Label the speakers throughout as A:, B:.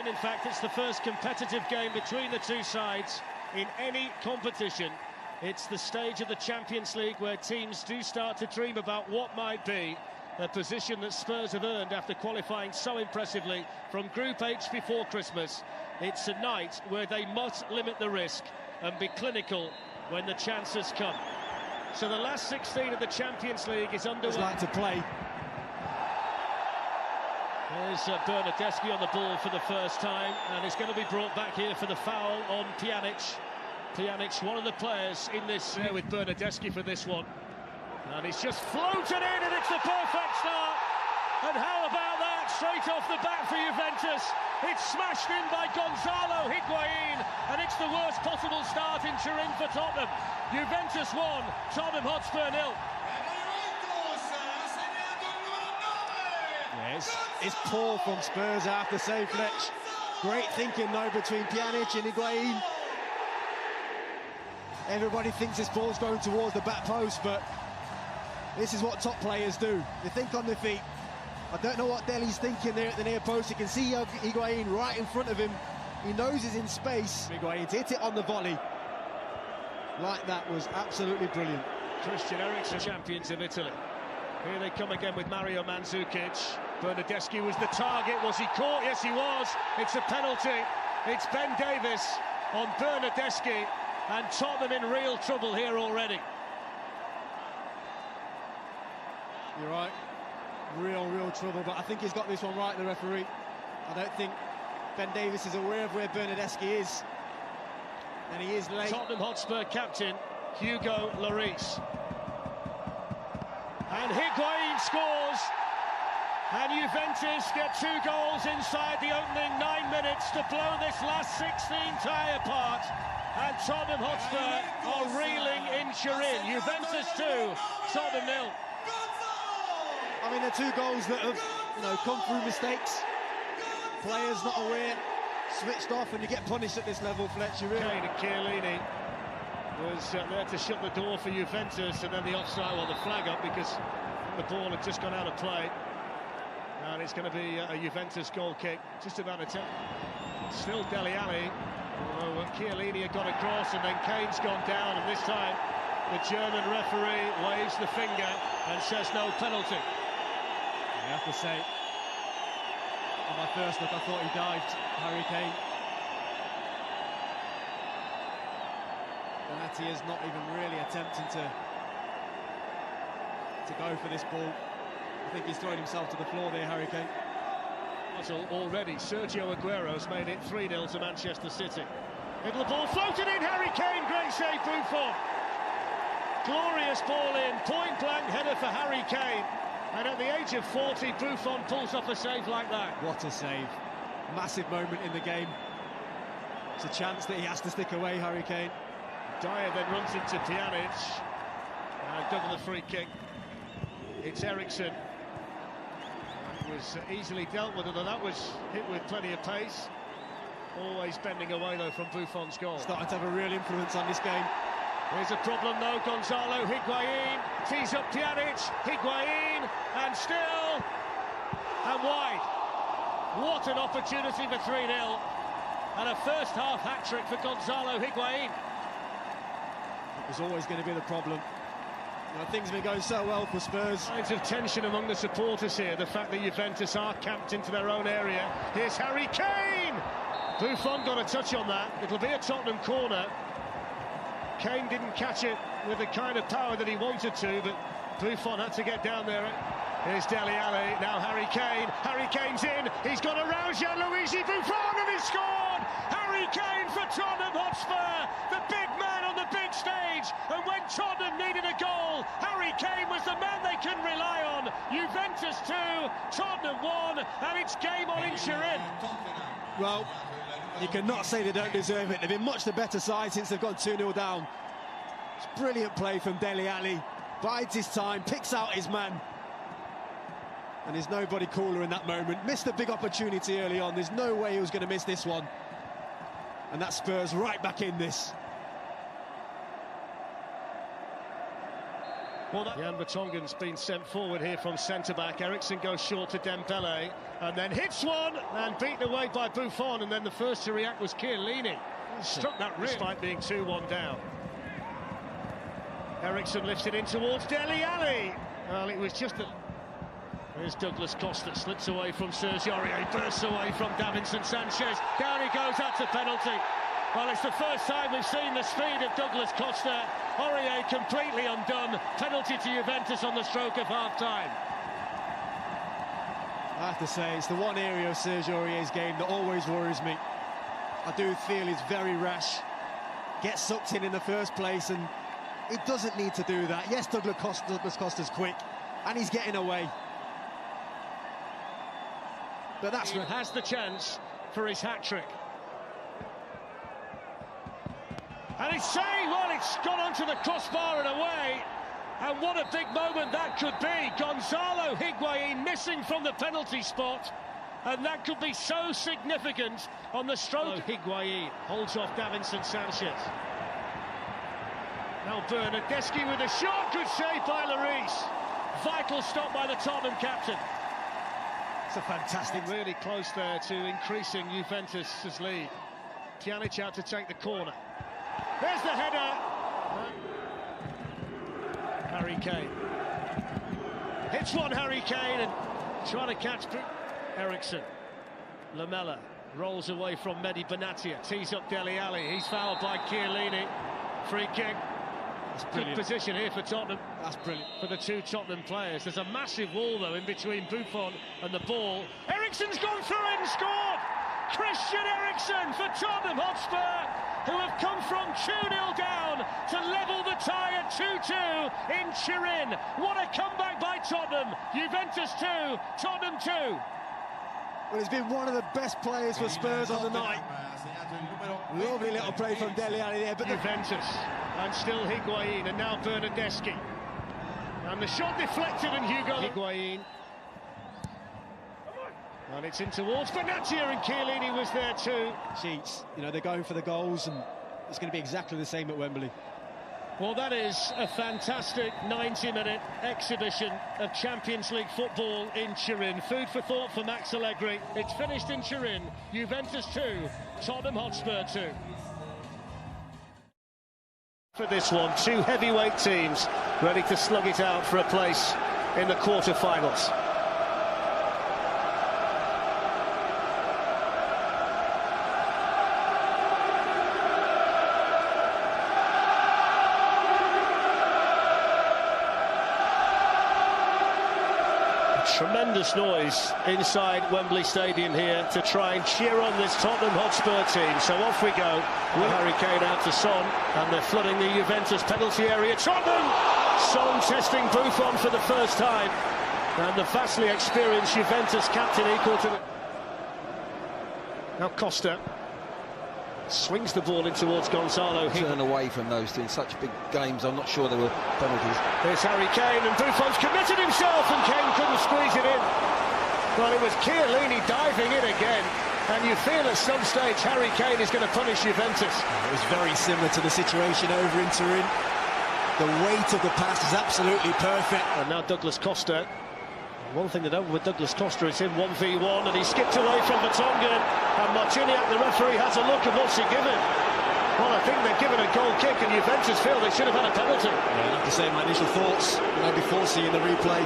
A: win. In fact, it's the first competitive game between the two sides in any competition. It's the stage of the Champions League where teams do start to dream about what might be a position that Spurs have earned after qualifying so impressively from Group H before Christmas. It's a night where they must limit the risk and be clinical when the chances come. So the last 16 of the Champions League is underway.
B: It's like to play.
A: There's Bernardeschi on the ball for the first time, and it's going to be brought back here for the foul on Pjanic. Pjanic, one of the players in this with Bernardeschi for this one. And he's just floated in, and it's the perfect start. And how about that? Straight off the bat for Juventus. It's smashed in by Gonzalo Higuain, and it's the worst possible start in Turin for Tottenham. Juventus 1, Tottenham Hotspur 0.
B: Yes, it's poor from Spurs, I have to say, Fletch. Great thinking though between Pjanic and Higuain. Everybody thinks this ball's going towards the back post, but this is what top players do. They think on their feet. I don't know what Dele's thinking there at the near post. You can see Higuain right in front of him. He knows he's in space. Higuain to hit it on the volley like that was absolutely brilliant.
A: Christian Eriksen, champions of Italy. Here they come again with Mario Mandzukic. Bernardeschi was the target. Was he caught? Yes, he was. It's a penalty. It's Ben Davies on Bernardeschi, and Tottenham in real trouble here already.
B: You're right. Real trouble, but I think he's got this one right, the referee. I don't think Ben Davies is aware of where Bernardeschi is, and he is late.
A: Tottenham Hotspur captain Hugo Lloris. And Higuain scores, and Juventus get 2 goals inside the opening 9 minutes to blow this last 16 tie apart, and Tottenham Hotspur are reeling in Turin. Juventus 2, Tottenham 0.
B: I mean, they're 2 goals that have, come through mistakes. Players not aware, switched off, and you get punished at this level, Fletcher. Really.
A: Kane and Chiellini was there to shut the door for Juventus, and then the offside, well, the flag up because the ball had just gone out of play. And it's going to be a Juventus goal kick, just about a 10. Still Dele Alli, although Chiellini had got across, and then Kane's gone down, and this time the German referee waves the finger and says no penalty.
B: I have to say, on my first look, I thought he dived, Harry Kane. Donati is not even really attempting to go for this ball. I think he's throwing himself to the floor there, Harry Kane.
A: Already, Sergio Aguero's made it 3-0 to Manchester City. Little ball floated in, Harry Kane, great save, Buffon. Glorious ball in, point-blank header for Harry Kane. And at the age of 40, Buffon pulls off a save like that.
B: What a save. Massive moment in the game. It's a chance that he has to stick away, Harry Kane.
A: Dyer then runs into Pjanic. And double the free kick. It's Eriksen. That was easily dealt with, although that was hit with plenty of pace. Always bending away, though, from Buffon's goal.
B: Starting to have a real influence on this game.
A: Here's a problem though, Gonzalo Higuain tees up Pjanic, Higuain, and still, and wide. What an opportunity for 3-0, and a first half hat-trick for Gonzalo Higuain.
B: It was always going to be the problem. Things have been going so well for Spurs.
A: Signs of tension among the supporters here, the fact that Juventus are camped into their own area. Here's Harry Kane! Buffon got a touch on that, it'll be a Tottenham corner. Kane didn't catch it with the kind of power that he wanted to, but Buffon had to get down there. Here's Dele Alli, now Harry Kane. Harry Kane's in, he's got around Gianluigi Buffon, and he's scored! Harry Kane for Tottenham Hotspur, the big man on the big stage. And when Tottenham needed a goal, Harry Kane was the man they can rely on. Juventus 2, Tottenham 1, and it's game on in Turin.
B: Well, you cannot say they don't deserve it. They've been much the better side since they've gone 2-0 down. It's brilliant play from Dele Alli. Bides his time, picks out his man. And there's nobody cooler in that moment. Missed a big opportunity early on. There's no way he was going to miss this one. And that Spurs right back in this.
A: Well, Jan Vertonghen's been sent forward here from centre-back. Eriksen goes short to Dembele, and then hits one, and beaten away by Buffon, and then the first to react was Chiellini. Struck that rim, despite being 2-1 down. Eriksen lifted in towards Dele Alli. Well, it was just a... Here's Douglas Costa, slips away from Sergio Aurier, bursts away from Davinson Sanchez. Down he goes, that's a penalty. Well, it's the first time we've seen the speed of Douglas Costa. Aurier completely undone. Penalty to Juventus on the stroke of half-time.
B: I have to say, it's the one area of Sergio Aurier's game that always worries me. I do feel he's very rash. Gets sucked in the first place, and he doesn't need to do that. Yes, Douglas Costa's quick, and he's getting away. But that's...
A: He has the chance for his hat-trick. And it's saying, well, it's gone onto the crossbar and away. And what a big moment that could be. Gonzalo Higuain missing from the penalty spot. And that could be so significant on the stroke. Higuain holds off Davinson Sanchez. Now Bernardeschi with a shot. Good save by Lloris. Vital stop by the Tottenham captain.
B: It's a fantastic...
A: Really close there to increasing Juventus' lead. Pjanic out to take the corner. There's the header. Harry Kane. Hits one, Harry Kane, and trying to catch Eriksen. Lamela rolls away from Mehdi Benatia. Tees up Dele Alli. He's fouled by Chiellini. Free kick.
B: That's brilliant.
A: Good position here for Tottenham.
B: That's brilliant.
A: For the two Tottenham players. There's a massive wall, though, in between Buffon and the ball. Eriksen's gone through it and scored! Christian Eriksen for Tottenham Hotspur, who have come from 2-0 down to level the tie at 2-2 in Turin. What a comeback by Tottenham. Juventus 2, Tottenham 2.
B: Well, he's been one of the best players for Spurs on the night. Lovely little play from Dele Alli there, but
A: Juventus, and still Higuain, and now Bernardeschi. And the shot deflected, and Higuain. And it's in towards Benatia, and Chiellini was there too.
B: Cheats, you know, they're going for the goals, and it's going to be exactly the same at Wembley.
A: Well, that is a fantastic 90-minute exhibition of Champions League football in Turin. Food for thought for Max Allegri. It's finished in Turin. Juventus 2, Tottenham Hotspur 2. For this one, two heavyweight teams ready to slug it out for a place in the quarter-finals. Tremendous noise inside Wembley Stadium here to try and cheer on this Tottenham Hotspur team. So off we go with Harry Kane out to Son, and they're flooding the Juventus penalty area. Tottenham! Son testing Buffon for the first time, and the vastly experienced Juventus captain equal to the... Now Costa swings the ball in towards Gonzalo.
C: Turn away from those two in such big games. I'm not sure there were penalties.
A: There's Harry Kane, and Buffon's committed himself, and Kane couldn't squeeze it in. Well, it was Chiellini diving in again, and you feel at some stage Harry Kane is going to punish Juventus.
B: It was very similar to the situation over in Turin. The weight of the pass is absolutely perfect.
A: And now Douglas Costa. One thing that over with Douglas Costa is him 1v1, and he skipped away from Vertonghen, and Marciniak, the referee, has a look, and what's he given? Well, I think they've given a goal kick, and Juventus feel they should have had a penalty.
B: Yeah, I have to say my initial thoughts, before seeing the replay,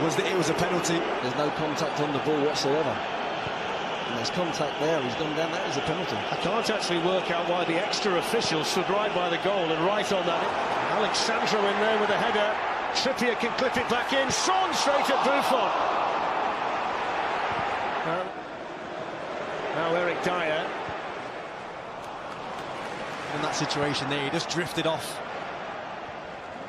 B: was that it was a penalty.
C: There's no contact on the ball whatsoever. And there's contact there, he's gone down, that is a penalty.
A: I can't actually work out why the extra official stood right by the goal and right on that. Alexandro in there with a header. Trippier can clip it back in. Son straight at Buffon. Now Eric Dyer.
B: In that situation there, he just drifted off.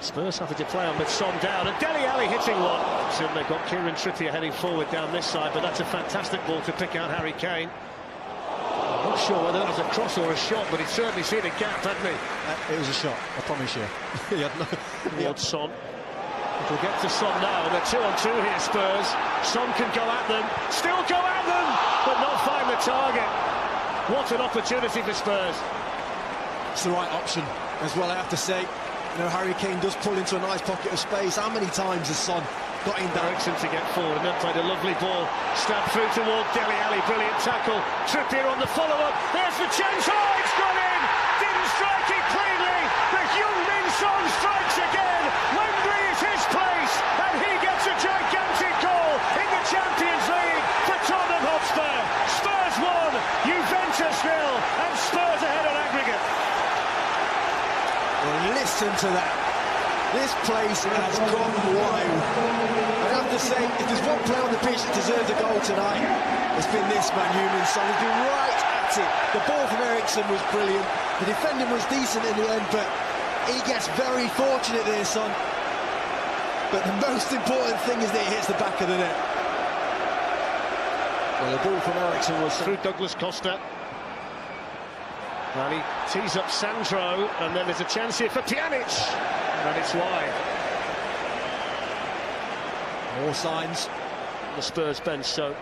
A: Spurs having to play on with Son down, and Dele Alli hitting one. So they've got Kieran Trippier heading forward down this side, but that's a fantastic ball to pick out Harry Kane. I'm not sure whether that was a cross or a shot, but he'd certainly seen a gap, hadn't he?
B: It was a shot, I promise you.
A: Towards Son. It'll get to Son now, and they're 2-on-2 here, Spurs. Son can go at them, still go at them, but not find the target. What an opportunity for Spurs.
B: It's the right option as well, I have to say. You know, Harry Kane does pull into a nice pocket of space. How many times has Son got in there?
A: Eriksen to get forward and then played a lovely ball. Stabbed through toward Dele Alli. Brilliant tackle. Trippier on the follow-up. There's the chance. Oh, it's gone in! Didn't strike it cleanly. The Heung-min Son strikes again. Wembley is his place, and he gets a gigantic goal in the Champions League for Tottenham Hotspur. Spurs 1, Juventus 0, and Spurs ahead on aggregate.
B: Well, listen to that. This place has gone wild. I have to say, if there's one player on the pitch that deserves a goal tonight, it's been this man, Heung-min Son. He's been right at it. The ball from Eriksen was brilliant. The defending was decent in the end, but he gets very fortunate there, Son. But the most important thing is that he hits the back of the net.
C: Well, the ball from Eriksen was
A: through Douglas Costa. And he tees up Sandro, and then there's a chance here for Pjanic, and it's wide.
B: More signs.
A: The Spurs bench, so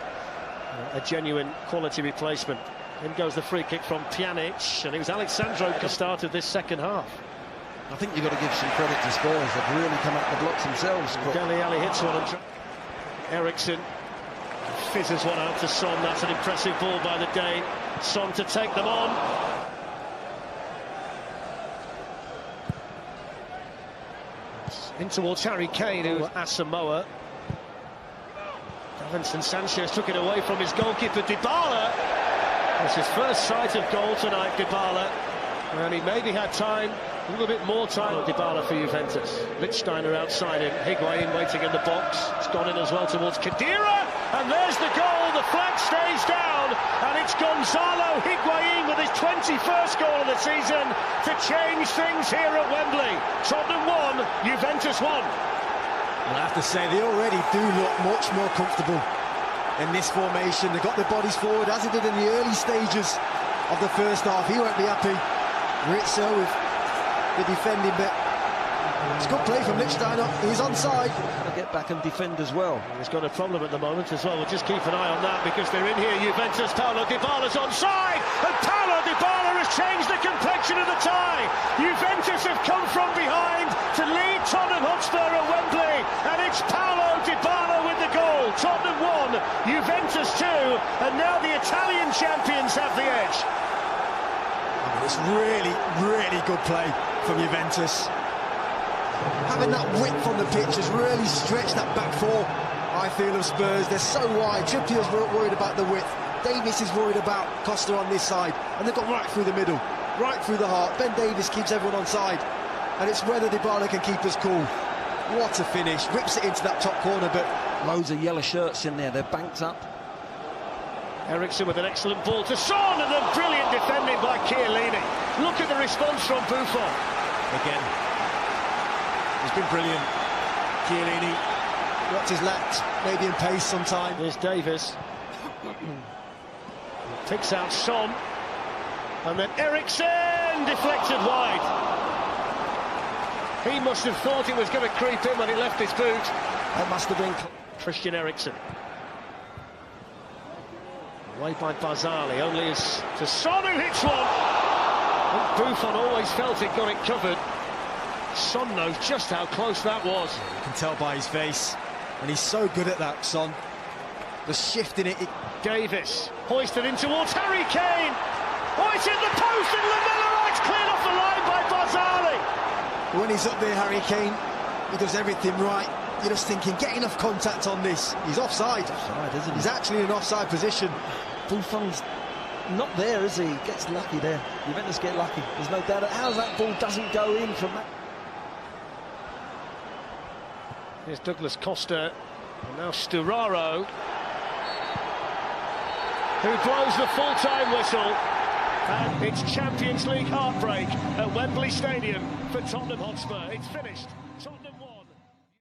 A: a genuine quality replacement. In goes the free kick from Pjanic, and it was Alexandro who started this second half.
C: I think you've got to give some credit to Spurs. They've really come out the blocks themselves.
A: Dele Alli hits one, and Eriksen fizzes one out to Son. That's an impressive ball by the Dane. Son to take them on. In towards Harry Kane, who Asamoah. Davinson Sanchez took it away from his goalkeeper, Dybala. It's his first sight of goal tonight, Dybala. And he maybe had time, a little bit more time. Dybala for Juventus. Lichtsteiner outside him, Higuain waiting in the box. It's gone in as well towards Khedira. And there's the goal, the flag stays down. And it's Gonzalo Higuain with his 21st goal of the season to change things here at Wembley. Tottenham 1, Juventus 1.
B: I have to say, they already do look much more comfortable in this formation. They got their bodies forward, as they did in the early stages of the first half. He won't be happy. Ritzo with the defending bit. It's good play from Lichtsteiner. He's onside.
C: To get back and defend as well.
A: He's got a problem at the moment as well. We'll just keep an eye on that because they're in here. Juventus, Paulo Dybala's onside, and Paulo Dybala has changed the complexion of the tie. Juventus have come from behind to lead Tottenham Hotspur at Wembley, and it's Paulo Dybala with the goal. Tottenham 1, Juventus 2, and now the Italian champions have the edge.
B: It's really, really good play from Juventus. Having that width on the pitch has really stretched that back four, I feel, of Spurs. They're so wide. Trippier's worried about the width. Davis is worried about Costa on this side. And they've got right through the middle, right through the heart. Ben Davies keeps everyone on side. And it's whether Dybala can keep us cool. What a finish. Whips it into that top corner, but
C: loads of yellow shirts in there. They're banked up.
A: Eriksen with an excellent ball to Son, and then brilliant defending by Chiellini. Look at the response from Buffon.
B: Again, he's been brilliant. Chiellini watch his lacked, maybe in pace sometime.
A: Here's Davis. Picks out Son, and then Eriksen deflected wide. He must have thought it was going to creep in when he left his boot.
C: That must have been
A: Christian Eriksen. Away by Barzagli, only as to Son, who hits one. And Buffon always felt it got it covered. Son knows just how close that was.
B: You can tell by his face, and he's so good at that, Son. Just shifting it.
A: Davis hoisted in towards Harry Kane. Oh, it's in the post, and Lamella, it's cleared off the line by Barzagli.
B: When he's up there, Harry Kane, he does everything right. You're just thinking, get enough contact on this. He's offside.
C: Offside, isn't he?
B: He's actually in an offside position.
C: Buffon's not there, is he? He gets lucky there. Juventus get lucky. There's no doubt. How that ball doesn't go in from that.
A: Here's Douglas Costa, and now Sturaro, who blows the full-time whistle. And it's Champions League heartbreak at Wembley Stadium for Tottenham Hotspur. It's finished.